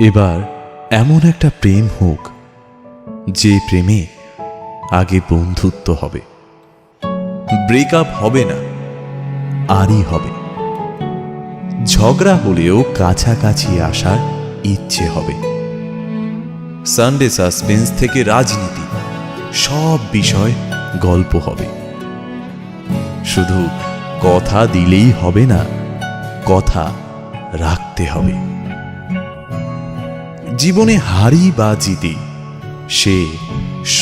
এবার এমন একটা প্রেম হোক যে প্রেমে আগে বন্ধুত্ব হবে, ব্রেকআপ হবে না, আরই হবে। ঝগড়া হলেও কাছাকাছি আসার ইচ্ছে হবে। সানডে সাসপেন্স থেকে রাজনীতি, সব বিষয় গল্প হবে। শুধু কথা দিলেই হবে না, কথা রাখতে হবে। জীবনে হারি বা জিতি, সে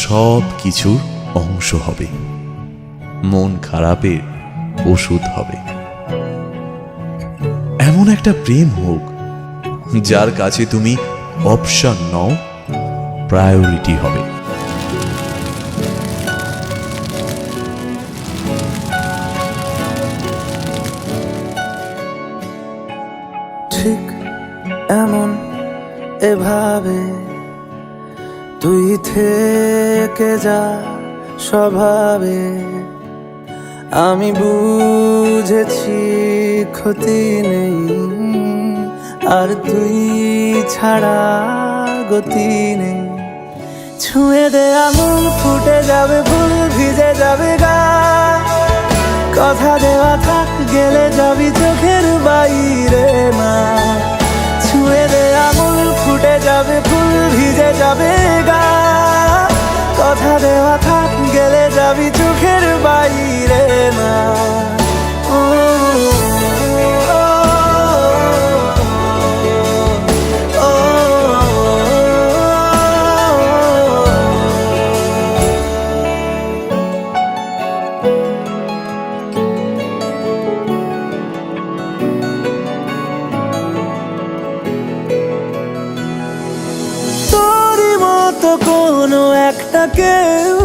সব কিছুর অংশ হবে, মন খারাপের ওষুধ হবে। এমন একটা প্রেম হোক যার কাছে তুমি অপশন নও, প্রায়োরিটি হবে। ঠিক এমন এভাবে তুই থেকে যা স্বভাবে, আমি বুঝেছি ক্ষতি নেই, আর তুই ছাড়া গতি নেই। ছুঁয়ে দে আঙুল, ফুটে যাবে ফুল, ভিজে যাবে গা। কথা দেওয়া থাক, গেলে যাবি চোখের বাইরে না। ছুঁয়ে দে আঙুল, ফুটে যাবে ফুল, ভিজে যাবে গা। কথা দেওয়া থাক, গেলে যাবি চোখের বাইরে না। তো কোনো একটা কেউ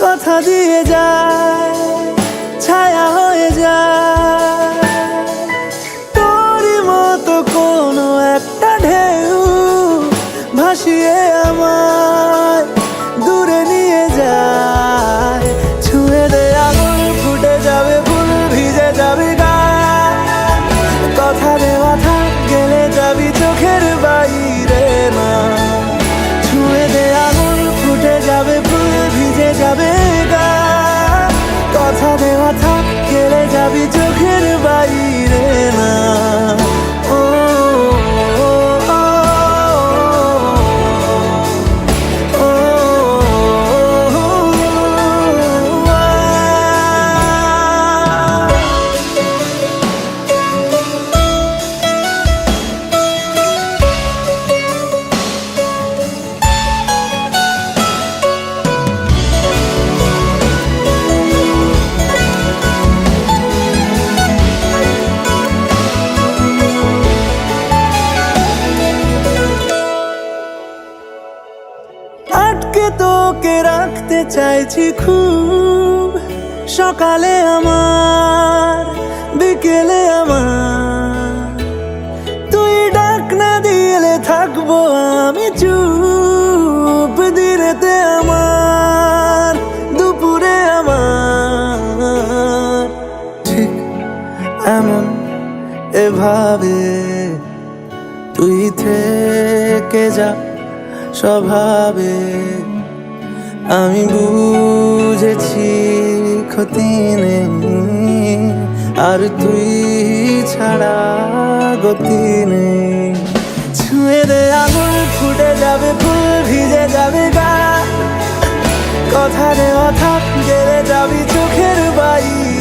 কথা দিয়ে যায়, ছায়া হয়ে যায়। তোরই মতো কোনো একটা ঢেউ ভাসিয়ে আমায় দূরে নিয়ে যায়। ছুঁয়ে দে আঙুল, ফুটে যাবে ফুল, ভিজে যাবে গা। কথা দেওয়া থাক, গেলে যাবি চোখের বাইরে না। যাবে ফুল, ভিজে যাবে গা। কথা দেওয়া থাক, গেলে যাবি চোখের বাইরে না। আটকে তোকে রাখতে চাইছি খুব, সকালে আমার, বিকেলে আমার। তুই ডাক না দিলে থাকবো আমি চুপ, দিনেতে আমার, দুপুরে আমার। ঠিক এমন এভাবে তুই থেকে যা স্বভাবে, আমি বুঝেছি ক্ষতি নেই, আর তুই ছাড়া গতি নেই। ছুঁয়ে দে আঙুল, ফুটে যাবে ফুল, ভিজে যাবে গা। কথা দেওয়া থাক, গেলে যাবি চোখের বাইরে